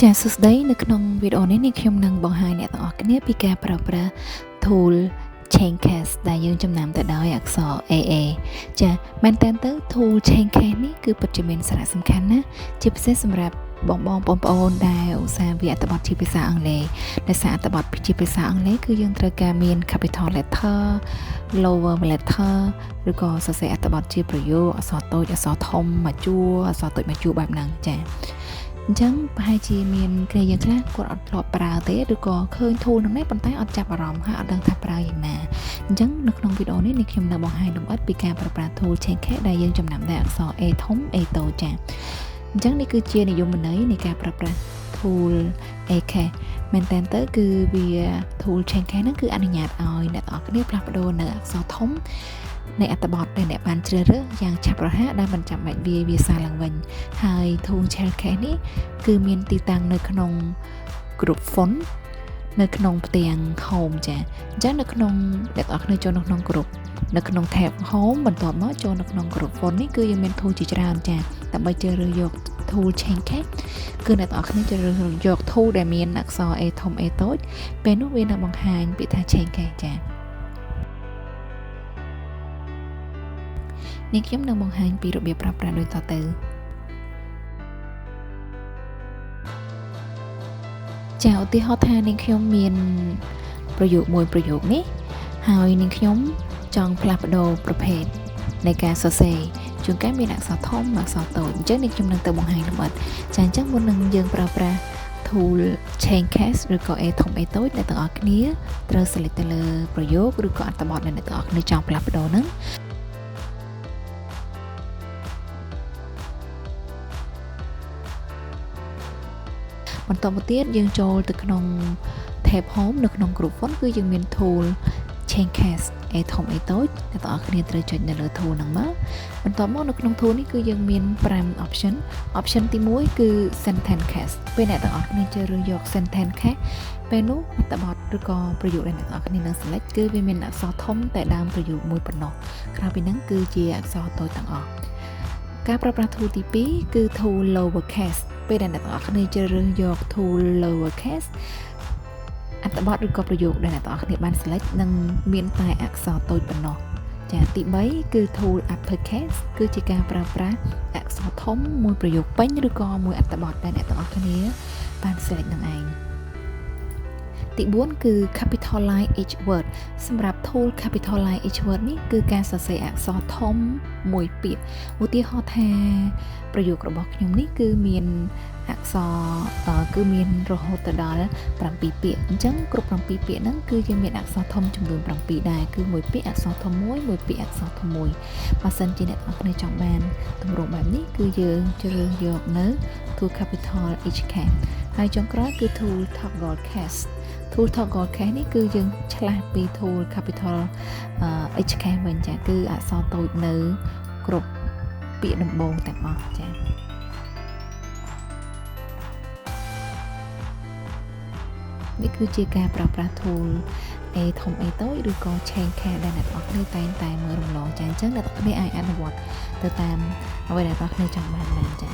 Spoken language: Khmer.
ចាសសួស្តីនៅក្នុងវីដេអូនេះខ្ញុំនឹងបង្ហាញអ្នកទាំងអស់គ្នាពីការប្រើប្រាស់ tool Chaincast ដែលយើងចំណាំទៅដោយអក្សរ AA ចាមែនតើទៅ tool Chaincast នេះគឺពិតជាមានសារៈសំខាន់ណាស់ជាពិសេសសម្រាប់បងប្អូនដែលឧស្សាហ៍វាអត្ថបទជាភាសាអង់គ្លេសដែលសារអត្ថបទជាភាសាអង់គ្លេសគឺយើងត្រូវការមាន capital letter lower letter ឬក៏សរសេរអត្ថបទជាប្រយោគអក្សរតូចអក្សរធំមួយជួរអក្សរតូចមួយជួរបែបហ្នឹងចាអញ្ចឹងប្រហែលជាមានគ្នាយើងខ្លះគាត់អត់ធ្លាប់ប្រើទេឬក៏ឃើញ tool ហ្នឹងដែរប៉ុន្តែអត់ចាប់អារម្មណ៍ហើយអត់ដឹងថាប្រើយ៉ាងណាអញ្ចឹងនៅក្នុងវីដេអូនេះខ្ញុំនឹងបង្ហាញលម្អិតពីការប្រើប្រាស់ tool Chaincast ដែលយើងចំណាំដោយអក្សរ A ធំ A តូចចាអញ្ចឹងនេះគឺជានិយមន័យនៃការប្រើប្រាស់ tool Chaincast មែនតើទៅគឺវា tool Chaincast ហ្នឹងគឺអនុញ្ញាតឲ្យអ្នកទាំងអស់គ្នាផ្លាស់ប្ដូរនៅអក្សរធំនៃអត្ថបទដែលអ្នកបានជ្រើសរើសយ៉ាងឆាប់រហ័សដែលមិនចាំបាច់វាសារឡើងវិញហើយ tool Chaincast នេះគឺមានទីតាំងនៅក្នុង group font នៅក្នុងផ្ទាំង home ចាអញ្ចឹងនៅក្នុងអ្នកទាំងអស់គ្នាចូលនៅក្នុង group នៅក្នុង tab home បន្ទាប់មកចូលនៅក្នុង group font នេះគឺយើងមាន tool ជាច្រើនចាដើម្បីជ្រើសរើសយក tool Chaincast គឺអ្នកទាំងអស់គ្នាជ្រើសរើសយក tool ដែលមានអក្សរ A ធំ A តូចពេលនោះវានឹងបង្ហាញពាក្យថា Chaincast ចានេះខ្ញុំនឹងបង្ហាញពីរបៀបប្រើប្រាស់ដូចតទៅចាឧទាហរណ៍ថានាងខ្ញុំមានប្រយោគមួយប្រយោគនេះហើយនាងខ្ញុំចង់ផ្លាស់ប្ដូរប្រភេទនៃការសរសេរជួនកាលមានអក្សរធំអក្សរតូចអញ្ចឹងនាងខ្ញុំនឹងទៅបង្ហាញលម្អិតចាអញ្ចឹងមុននឹងយើងប្រើប្រាស់ tool Chaincast ឬក៏ A ធំ A តូចអ្នកទាំងអស់គ្នាត្រូវ select ទៅលើប្រយោគឬក៏អត្ថបទដែលអ្នកទាំងអស់គ្នាចង់ផ្លាស់ប្ដូរហ្នឹងបន្តមកទៀតយើងចូលទៅក្នុង tab home នៅក្នុង group font គឺយើងមាន tool Chaincast A ធំ A តូចអ្នកទាំងអស់គ្នាត្រូវចុចនៅលើ tool ហ្នឹងមកបន្ទាប់មកនៅក្នុង tool នេះគឺយើងមាន5 option ទី1គឺ sentence cast ពេលអ្នកទាំងអស់គ្នាជ្រើសរើសយក sentence cast ពេលនោះអត្ថបទឬក៏ប្រយោគដែលអ្នកទាំងអស់គ្នានឹង select គឺវាមានអក្សរធំតែដើមប្រយោគមួយប៉ុណ្ណោះក្រៅពីហ្នឹងគឺជាអក្សរតូចទាំងអស់ការប្រើប្រាស់ tool ទី2គឺ tool lower cast ពេលដែលអ្នកទាំងអស់គ្នាជ្រើសរើសយក tool lower cast អត្ថបទឬក៏ប្រយោគដែលអ្នកទាំងអស់គ្នាបាន select នឹងមានតែអក្សរតូចប៉ុណ្ណោះចាទី3គឺ tool upper cast គឺជាការប្រើប្រាស់អក្សរធំមួយប្រយោគពេញឬក៏មួយអត្ថបទដែលអ្នកទាំងអស់គ្នាបាន select នឹងឯងទី4គឺ capitalize each word សម្រាប់ tool capitalize each word នេះគឺការសរសេរអក្សរធំមួយពាក្យឧទាហរណ៍ថាប្រយោគរបស់ខ្ញុំនេះគឺមានអក្សរគឺមានរហូតទៅដល់7ពាក្យអញ្ចឹងគ្រប់7ពាក្យហ្នឹងគឺយើងមានអក្សរធំចំនួន7ដែរគឺមួយពាក្យអក្សរធំមួយពាក្យអក្សរធំមួយបើសិនជាអ្នកនរគ្នាចង់បានទម្រង់បែបនេះគឺយើងជ្រើសយកនៅ tool capital each cast ហើយចុងក្រោយគឺ tool toggle cast tool toggle cast នេះគឺយើងឆ្លាស់ពី tool capital each cast វិញចាគឺអក្សរតូចនៅគ្រប់ពាក្យដំបូងទាំងអស់ចានេះគឺជាការប្រើប្រាស់ tool A ធំ A តូចឬក៏ Chaincast ដែលអ្នកទាំងអស់គ្នាតែងតែមើលរំលងចាអញ្ចឹងអ្នកទាំងអស់គ្នាអាចអនុវត្តទៅតាមអ្វីដែលអ្នកទាំងអស់គ្នាចង់បានចា